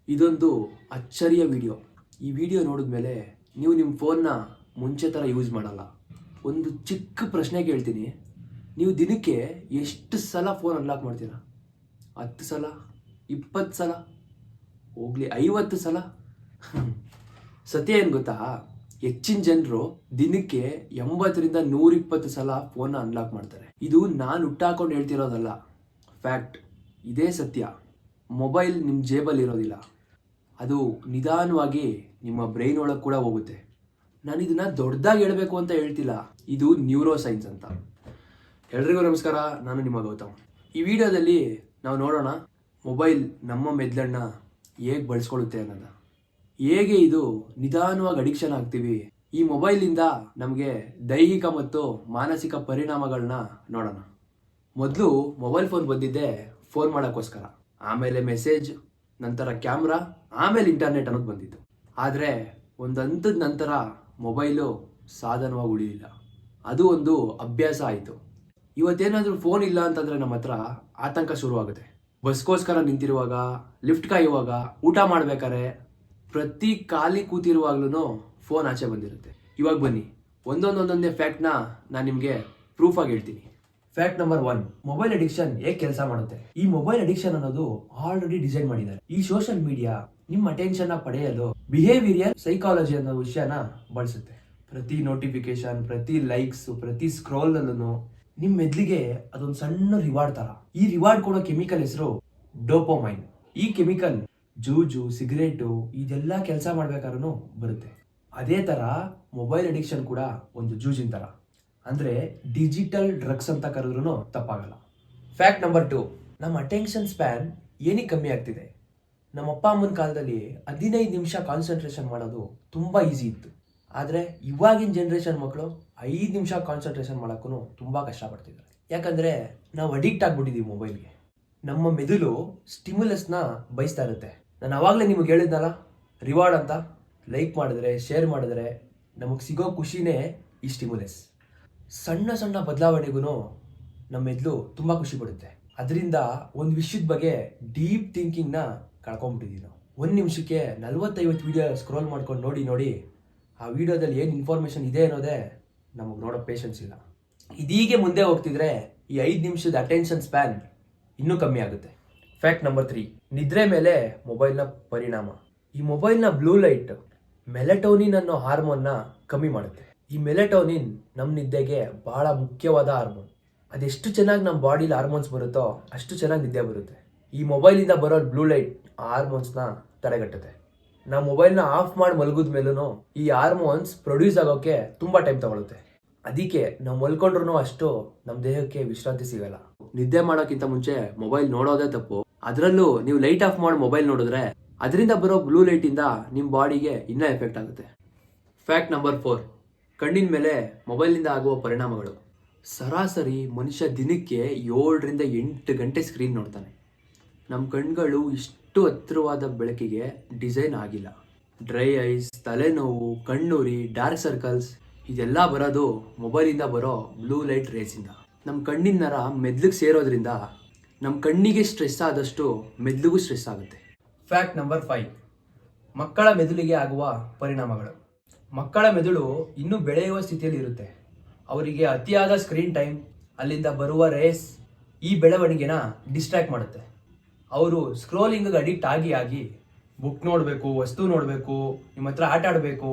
ಇದೊಂದು ಅಚ್ಚರಿಯ ವಿಡಿಯೋ. ಈ ವಿಡಿಯೋ ನೋಡಿದ್ಮೇಲೆ ನೀವು ನಿಮ್ಮ ಫೋನ್ನ ಮುಂಚೆ ಥರ ಯೂಸ್ ಮಾಡಲ್ಲ. ಒಂದು ಚಿಕ್ಕ ಪ್ರಶ್ನೆ ಕೇಳ್ತೀನಿ, ನೀವು ದಿನಕ್ಕೆ ಎಷ್ಟು ಸಲ ಫೋನ್ ಅನ್ಲಾಕ್ ಮಾಡ್ತೀರಾ? 10 ಸಲ, 20 ಸಲ, ಹೋಗ್ಲಿ 50 ಸಲ? ಸತ್ಯ ಏನು ಗೊತ್ತಾ? ಹೆಚ್ಚಿನ ಜನರು ದಿನಕ್ಕೆ 80ರಿಂದ 120 ಸಲ ಫೋನ್ನ ಅನ್ಲಾಕ್ ಮಾಡ್ತಾರೆ. ಇದು ನಾನು ಹುಟ್ಟಾಕೊಂಡು ಹೇಳ್ತಿರೋದಲ್ಲ, ಫ್ಯಾಕ್ಟ್. ಇದೇ ಸತ್ಯ. ಮೊಬೈಲ್ ನಿಮ್ಮ ಜೇಬಲ್ಲಿ ಇರೋದಿಲ್ಲ, ಅದು ನಿಧಾನವಾಗಿ ನಿಮ್ಮ ಬ್ರೈನ್ ಒಳಗೆ ಕೂಡ ಹೋಗುತ್ತೆ. ನಾನು ಇದನ್ನು ದೊಡ್ಡದಾಗಿ ಹೇಳಬೇಕು ಅಂತ ಹೇಳ್ತಿಲ್ಲ, ಇದು ನ್ಯೂರೋ ಸೈನ್ಸ್ ಅಂತ. ಎಲ್ರಿಗೂ ನಮಸ್ಕಾರ, ನಾನು ನಿಮ್ಮ ಗೌತಮ್. ಈ ವಿಡಿಯೋದಲ್ಲಿ ನಾವು ನೋಡೋಣ ಮೊಬೈಲ್ ನಮ್ಮ ಮೆದುಳನ್ನ ಹೇಗೆ ಬಳಸ್ಕೊಳ್ಳುತ್ತೆ ಅನ್ನೋದು. ಹೇಗೆ ಇದು ನಿಧಾನವಾಗಿ ಅಡಿಕ್ಷನ್ ಆಗ್ತೀವಿ. ಈ ಮೊಬೈಲಿಂದ ನಮಗೆ ದೈಹಿಕ ಮತ್ತು ಮಾನಸಿಕ ಪರಿಣಾಮಗಳನ್ನ ನೋಡೋಣ. ಮೊದಲು ಮೊಬೈಲ್ ಫೋನ್ ಬಂದಿದ್ದೆ ಫೋನ್ ಮಾಡೋಕ್ಕೋಸ್ಕರ, ಆಮೇಲೆ ಮೆಸೇಜ್, ನಂತರ ಕ್ಯಾಮ್ರಾ, ಆಮೇಲೆ ಇಂಟರ್ನೆಟ್ ಅನ್ನೋದು ಬಂದಿತ್ತು. ಆದರೆ ಒಂದು ಹಂತದ ನಂತರ ಮೊಬೈಲು ಸಾಧನವಾಗಿ ಉಳಿಲಿಲ್ಲ, ಅದು ಒಂದು ಅಭ್ಯಾಸ ಆಯಿತು. ಇವತ್ತೇನಾದರೂ ಫೋನ್ ಇಲ್ಲ ಅಂತಂದರೆ ನಮ್ಮ ಹತ್ರ ಆತಂಕ ಶುರುವಾಗುತ್ತೆ. ಬಸ್ಗೋಸ್ಕರ ನಿಂತಿರುವಾಗ, ಲಿಫ್ಟ್ ಕಾಯುವಾಗ, ಊಟ ಮಾಡ್ಬೇಕಾದ್ರೆ, ಪ್ರತಿ ಖಾಲಿ ಕೂತಿರುವಾಗ್ಲೂ ಫೋನ್ ಆಚೆ ಬಂದಿರುತ್ತೆ. ಇವಾಗ ಬನ್ನಿ ಒಂದೊಂದೇ ಫ್ಯಾಕ್ಟ್ನ ನಾನು ನಿಮಗೆ ಪ್ರೂಫಾಗಿ ಹೇಳ್ತೀನಿ. ಫ್ಯಾಕ್ಟ್ ನಂಬರ್ 1, ಮೊಬೈಲ್ ಅಡಿಕ್ಷನ್ ಹೇಗೆ ಕೆಲಸ ಮಾಡುತ್ತೆ. ಈ ಮೊಬೈಲ್ ಅಡಿಕ್ಷನ್ ಅನ್ನೋದು ಆಲ್ರೆಡಿ ಡಿಸೈನ್ ಮಾಡಿದ್ದಾರೆ. ಈ ಸೋಷಿಯಲ್ ಮೀಡಿಯಾ ನಿಮ್ಮ ಅಟೆನ್ಷನ್ ಪಡೆಯಲು ಬಿಹೇವಿಯರ್ ಸೈಕಾಲಜಿ ಅನ್ನೋ ವಿಷಯನ ಬಳಸುತ್ತೆ. ಪ್ರತಿ ನೋಟಿಫಿಕೇಶನ್, ಪ್ರತಿ ಲೈಕ್ಸ್, ಪ್ರತಿ ಸ್ಕ್ರೋಲ್ ಅಲ್ಲೂ ನಿಮ್ಮ ಮೆದುಳಿಗೆ ಅದೊಂದು ಸಣ್ಣ ರಿವಾರ್ಡ್ ತರ. ಈ ರಿವಾರ್ಡ್ ಕೊಡೋ ಕೆಮಿಕಲ್ ಹೆಸರು ಡೋಪೋಮೈನ್. ಈ ಕೆಮಿಕಲ್ ಜೂಜು, ಸಿಗರೇಟು ಇದೆಲ್ಲ ಕೆಲಸ ಮಾಡ್ಬೇಕಾದ್ರೂ ಬರುತ್ತೆ. ಅದೇ ತರ ಮೊಬೈಲ್ ಅಡಿಕ್ಷನ್ ಕೂಡ ಒಂದು ಜೂಜಿನ ತರ, ಅಂದ್ರೆ ಡಿಜಿಟಲ್ ಡ್ರಗ್ಸ್ ಅಂತ ಕರೆದ್ರೂ ತಪ್ಪಾಗಲ್ಲ. ಫ್ಯಾಕ್ಟ್ ನಂಬರ್ 2, ನಮ್ಮ ಅಟೆನ್ಷನ್ ಸ್ಪ್ಯಾನ್ ಏನಕ್ಕೆ ಕಮ್ಮಿ ಆಗ್ತಿದೆ. ನಮ್ಮ ಅಪ್ಪ ಅಮ್ಮನ ಕಾಲದಲ್ಲಿ 15 ನಿಮಿಷ ಕಾನ್ಸಂಟ್ರೇಷನ್ ಮಾಡೋದು ತುಂಬಾ ಈಸಿ ಇತ್ತು. ಆದರೆ ಇವಾಗಿನ ಜನ್ರೇಷನ್ ಮಕ್ಕಳು 5 ನಿಮಿಷ ಕಾನ್ಸಂಟ್ರೇಷನ್ ಮಾಡೋಕ್ಕೂ ತುಂಬಾ ಕಷ್ಟಪಡ್ತಿದ್ದಾರೆ. ಯಾಕಂದ್ರೆ ನಾವು ಅಡಿಕ್ಟ್ ಆಗ್ಬಿಟ್ಟಿದೀವಿ ಮೊಬೈಲ್ಗೆ. ನಮ್ಮ ಮೆದುಳು ಸ್ಟಿಮ್ಯುಲಸ್ನ ಬಯಸ್ತಾ ಇರುತ್ತೆ. ನಾನು ಅವಾಗಲೇ ನಿಮಗೆ ಹೇಳಿದ್ನಲ್ಲ, ರಿವಾರ್ಡ್ ಅಂತ. ಲೈಕ್ ಮಾಡಿದ್ರೆ, ಶೇರ್ ಮಾಡಿದ್ರೆ ನಮಗೆ ಸಿಗೋ ಖುಷಿನೇ ಈ ಸ್ಟಿಮ್ಯುಲಸ್. ಸಣ್ಣ ಸಣ್ಣ ಬದಲಾವಣೆಗೂ ನಮ್ಮ ಮೆದುಳು ತುಂಬ ಖುಷಿ ಪಡುತ್ತೆ. ಅದರಿಂದ ಒಂದು ವಿಷಯದ ಬಗ್ಗೆ ಡೀಪ್ ಥಿಂಕಿಂಗ್ನ ಕಳ್ಕೊಂಡ್ಬಿಟ್ಟಿದ್ದೀವಿ ನಾವು. 1 ನಿಮಿಷಕ್ಕೆ 40-50 ವಿಡಿಯೋ ಸ್ಕ್ರೋಲ್ ಮಾಡ್ಕೊಂಡು ನೋಡಿ ಆ ವಿಡಿಯೋದಲ್ಲಿ ಏನು ಇನ್ಫಾರ್ಮೇಷನ್ ಇದೆ ಅನ್ನೋದೇ ನಮಗೆ ನೋಡೋ ಪೇಷನ್ಸ್ ಇಲ್ಲ. ಇದೀಗೆ ಮುಂದೆ ಹೋಗ್ತಿದ್ರೆ ಈ 5 ನಿಮಿಷದ ಅಟೆನ್ಷನ್ ಸ್ಪ್ಯಾನ್ ಇನ್ನೂ ಕಮ್ಮಿ ಆಗುತ್ತೆ. ಫ್ಯಾಕ್ಟ್ ನಂಬರ್ 3, ನಿದ್ರೆ ಮೇಲೆ ಮೊಬೈಲ್ನ ಪರಿಣಾಮ. ಈ ಮೊಬೈಲ್ನ ಬ್ಲೂ ಲೈಟ್ ಮೆಲಟೋನಿನ್ ಅನ್ನೋ ಹಾರ್ಮೋನ್ನ ಕಮ್ಮಿ ಮಾಡುತ್ತೆ. ಈ ಮೆಲಟೋನಿನ್ ನಮ್ಮ ನಿದ್ದೆಗೆ ಬಹಳ ಮುಖ್ಯವಾದ ಹಾರ್ಮೋನ್. ಅದೆಷ್ಟು ಚೆನ್ನಾಗಿ ನಮ್ಮ ಬಾಡಿಲಿ ಹಾರ್ಮೋನ್ಸ್ ಬರುತ್ತೋ ಅಷ್ಟು ಚೆನ್ನಾಗಿ ನಿದ್ದೆ ಬರುತ್ತೆ. ಈ ಮೊಬೈಲಿಂದ ಬರೋ ಬ್ಲೂ ಲೈಟ್ ಆ ಹಾರ್ಮೋನ್ಸ್ನ ತಡೆಗಟ್ಟುತ್ತೆ. ನಾವು ಮೊಬೈಲ್ನ ಆಫ್ ಮಾಡಿ ಮಲಗಿದ ಮೇಲೂ ಈ ಹಾರ್ಮೋನ್ಸ್ ಪ್ರೊಡ್ಯೂಸ್ ಆಗೋಕ್ಕೆ ತುಂಬ ಟೈಮ್ ತಗೊಳುತ್ತೆ. ಅದಕ್ಕೆ ನಾವು ಮಲ್ಕೊಂಡ್ರೂ ಅಷ್ಟು ನಮ್ಮ ದೇಹಕ್ಕೆ ವಿಶ್ರಾಂತಿ ಸಿಗಲ್ಲ. ನಿದ್ದೆ ಮಾಡೋಕ್ಕಿಂತ ಮುಂಚೆ ಮೊಬೈಲ್ ನೋಡೋದೇ ತಪ್ಪು. ಅದರಲ್ಲೂ ನೀವು ಲೈಟ್ ಆಫ್ ಮಾಡಿ ಮೊಬೈಲ್ ನೋಡಿದ್ರೆ ಅದರಿಂದ ಬರೋ ಬ್ಲೂ ಲೈಟಿಂದ ನಿಮ್ಮ ಬಾಡಿಗೆ ಇನ್ನೂ ಎಫೆಕ್ಟ್ ಆಗುತ್ತೆ. ಫ್ಯಾಕ್ಟ್ ನಂಬರ್ 4, ಕಣ್ಣಿನ ಮೇಲೆ ಮೊಬೈಲಿಂದ ಆಗುವ ಪರಿಣಾಮಗಳು. ಸರಾಸರಿ ಮನುಷ್ಯ ದಿನಕ್ಕೆ 7ರಿಂದ 8 ಗಂಟೆ ಸ್ಕ್ರೀನ್ ನೋಡ್ತಾನೆ. ನಮ್ಮ ಕಣ್ಗಳು ಇಷ್ಟು ಹತ್ತಿರವಾದ ಬೆಳಕಿಗೆ ಡಿಸೈನ್ ಆಗಿಲ್ಲ. ಡ್ರೈ ಐಸ್, ತಲೆನೋವು, ಕಣ್ಣುರಿ, ಡಾರ್ಕ್ ಸರ್ಕಲ್ಸ್ ಇದೆಲ್ಲ ಬರೋದು ಮೊಬೈಲಿಂದ ಬರೋ ಬ್ಲೂ ಲೈಟ್ ರೇಸಿಂದ. ನಮ್ಮ ಕಣ್ಣಿನ ನರ ಮೆದುಳಿಗೆ ಸೇರೋದ್ರಿಂದ ನಮ್ಮ ಕಣ್ಣಿಗೆ ಸ್ಟ್ರೆಸ್ ಆದಷ್ಟು ಮೆದುಳಿಗೂ ಸ್ಟ್ರೆಸ್ ಆಗುತ್ತೆ. ಫ್ಯಾಕ್ಟ್ ನಂಬರ್ 5, ಮಕ್ಕಳ ಮೆದುಳಿಗೆ ಆಗುವ ಪರಿಣಾಮಗಳು. ಮಕ್ಕಳ ಮೆದುಳು ಇನ್ನೂ ಬೆಳೆಯುವ ಸ್ಥಿತಿಯಲ್ಲಿ ಇರುತ್ತೆ. ಅವರಿಗೆ ಅತಿಯಾದ ಸ್ಕ್ರೀನ್ ಟೈಮ್, ಅಲ್ಲಿಂದ ಬರುವ ರೇಸ್ ಈ ಬೆಳವಣಿಗೆನ ಡಿಸ್ಟ್ರಾಕ್ಟ್ ಮಾಡುತ್ತೆ. ಅವರು ಸ್ಕ್ರೋಲಿಂಗ್ಗೆ ಅಡಿಕ್ಟ್ ಆಗಿ ಬುಕ್ ನೋಡಬೇಕು, ವಸ್ತು ನೋಡಬೇಕು, ನಿಮ್ಮ ಹತ್ರ ಆಟ ಆಡಬೇಕು,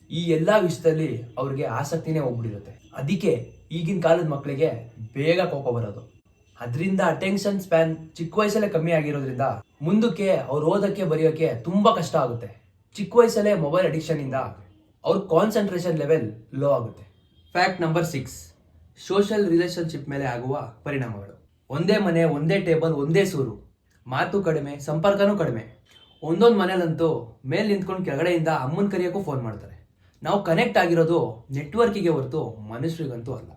ಈ ಎಲ್ಲ ವಿಷಯದಲ್ಲಿ ಅವ್ರಿಗೆ ಆಸಕ್ತಿನೇ ಹೋಗ್ಬಿಟ್ಟಿರುತ್ತೆ. ಅದಕ್ಕೆ ಈಗಿನ ಕಾಲದ ಮಕ್ಕಳಿಗೆ ಬೇಗ ಕೋಪ ಬರೋದು. ಅದರಿಂದ ಅಟೆನ್ಷನ್ ಸ್ಪ್ಯಾನ್ ಚಿಕ್ಕ ವಯಸ್ಸಲ್ಲೇ ಕಮ್ಮಿ ಆಗಿರೋದ್ರಿಂದ ಮುಂದಕ್ಕೆ ಅವ್ರು ಓದೋಕ್ಕೆ ಬರೆಯೋಕ್ಕೆ ತುಂಬ ಕಷ್ಟ ಆಗುತ್ತೆ. ಚಿಕ್ಕ ವಯಸ್ಸಲ್ಲೇ ಮೊಬೈಲ್ ಅಡಿಕ್ಷನಿಂದ ಅವ್ರ ಕಾನ್ಸಂಟ್ರೇಷನ್ ಲೆವೆಲ್ ಲೋ ಆಗುತ್ತೆ. ಫ್ಯಾಕ್ಟ್ ನಂಬರ್ 6, ಸೋಷಿಯಲ್ ರಿಲೇಶನ್ಶಿಪ್ ಮೇಲೆ ಆಗುವ ಪರಿಣಾಮಗಳು. ಒಂದೇ ಮನೆ, ಒಂದೇ ಟೇಬಲ್, ಒಂದೇ ಸೂರು, ಮಾತು ಕಡಿಮೆ, ಸಂಪರ್ಕನೂ ಕಡಿಮೆ. ಒಂದೊಂದು ಮನೇಲಂತೂ ಮೇಲೆ ನಿಂತ್ಕೊಂಡು ಕೆಳಗಡೆಯಿಂದ ಅಮ್ಮನ ಕರೆಯೋಕ್ಕೂ ಫೋನ್ ಮಾಡ್ತಾರೆ. ನಾವು ಕನೆಕ್ಟ್ ಆಗಿರೋದು ನೆಟ್ವರ್ಕಿಗೆ ಹೊರತು ಮನುಷ್ಯರಿಗಂತೂ ಅಲ್ಲ.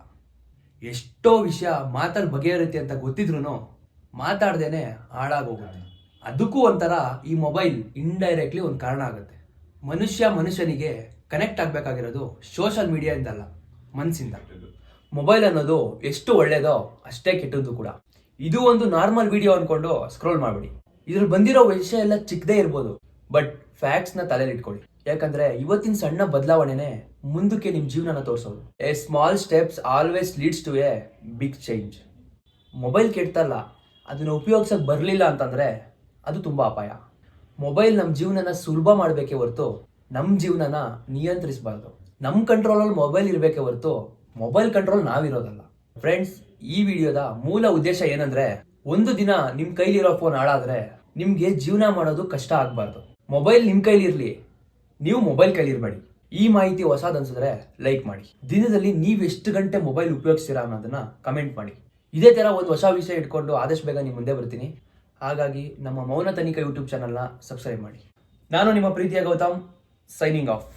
ಎಷ್ಟೋ ವಿಷಯ ಮಾತಲ್ಲಿ ಬಗೆಹರುತ್ತೆ ಅಂತ ಗೊತ್ತಿದ್ರೂ ಮಾತಾಡ್ದೇನೆ ಹಾಳಾಗೋಗುತ್ತೆ. ಅದಕ್ಕೂ ಒಂಥರ ಈ ಮೊಬೈಲ್ ಇಂಡೈರೆಕ್ಟ್ಲಿ ಒಂದು ಕಾರಣ ಆಗುತ್ತೆ. ಮನುಷ್ಯನಿಗೆ ಕನೆಕ್ಟ್ ಆಗಬೇಕಾಗಿರೋದು ಸೋಷಿಯಲ್ ಮೀಡಿಯಾದಿಂದ ಅಲ್ಲ, ಮನಸ್ಸಿಂದ. ಮೊಬೈಲ್ ಅನ್ನೋದು ಎಷ್ಟು ಒಳ್ಳೇದೋ ಅಷ್ಟೇ ಕೆಟ್ಟದ್ದು ಕೂಡ. ಇದು ಒಂದು ನಾರ್ಮಲ್ ವಿಡಿಯೋ ಅಂದ್ಕೊಂಡು ಸ್ಕ್ರೋಲ್ ಮಾಡಬೇಡಿ. ಇದ್ರಲ್ಲಿ ಬಂದಿರೋ ವಿಷಯ ಎಲ್ಲ ಚಿಕ್ಕದೇ ಇರ್ಬೋದು, ಬಟ್ ಫ್ಯಾಕ್ಟ್ಸ್ ನ ತಲೆಯಲ್ಲಿ ಇಟ್ಕೊಳ್ಳಿ. ಯಾಕಂದ್ರೆ ಇವತ್ತಿನ ಸಣ್ಣ ಬದಲಾವಣೆನೆ ಮುಂದಕ್ಕೆ ನಿಮ್ ಜೀವನನ ತೋರಿಸೋದು. A small steps always leads to a big change. Mobile ಕೆಡ್ತಲ್ಲ, ಅದನ್ನ ಉಪಯೋಗಿಸಕ್ ಬರ್ಲಿಲ್ಲ ಅಂತಂದ್ರೆ ಅದು ತುಂಬಾ ಅಪಾಯ. ಮೊಬೈಲ್ ನಮ್ಮ ಜೀವನನ ಸುಲಭ ಮಾಡಬೇಕೆ ಹೊರತು ನಮ್ಮ ಜೀವನನ ನಿಯಂತ್ರಿಸಬಾರ್ದು. ನಮ್ಮ ಕಂಟ್ರೋಲಲ್ಲಿ ಮೊಬೈಲ್ ಇರಬೇಕೆ ಹೊರತು ಮೊಬೈಲ್ ಕಂಟ್ರೋಲ್ ನಾವಿರೋದಲ್ಲ. ಫ್ರೆಂಡ್ಸ್, ಈ ವಿಡಿಯೋದ ಮೂಲ ಉದ್ದೇಶ ಏನಂದ್ರೆ, ಒಂದು ದಿನ ನಿಮ್ ಕೈಲಿರೋ ಫೋನ್ ಹಾಳಾದ್ರೆ ನಿಮ್ಗೆ ಜೀವನ ಮಾಡೋದು ಕಷ್ಟ ಆಗ್ಬಾರ್ದು. ಮೊಬೈಲ್ ನಿಮ್ ಕೈಲಿರ್ಲಿ, ನೀವು ಮೊಬೈಲ್ ಕೈಲಿರ್ಬೇಡಿ. ಈ ಮಾಹಿತಿ ಹೊಸದ್ ಅನ್ಸಿದ್ರೆ ಲೈಕ್ ಮಾಡಿ. ದಿನದಲ್ಲಿ ನೀವ್ ಎಷ್ಟು ಗಂಟೆ ಮೊಬೈಲ್ ಉಪಯೋಗಿಸ್ತೀರಾ ಅನ್ನೋದನ್ನ ಕಮೆಂಟ್ ಮಾಡಿ. ಇದೇ ತರ ಒಂದು ಹೊಸ ವಿಷಯ ಇಟ್ಕೊಂಡು ಆದಷ್ಟು ಬೇಗ ನಿಮ್ ಮುಂದೆ ಬರ್ತೀನಿ. ಹಾಗಾಗಿ ನಮ್ಮ ಮೌನ ತನಿಖಾ ಯೂಟ್ಯೂಬ್ ಚಾನಲ್ನ ಸಬ್ಸ್ಕ್ರೈಬ್ ಮಾಡಿ. ನಾನು ನಿಮ್ಮ ಪ್ರೀತಿಯ ಗೌತಮ್, ಸೈನಿಂಗ್ ಆಫ್.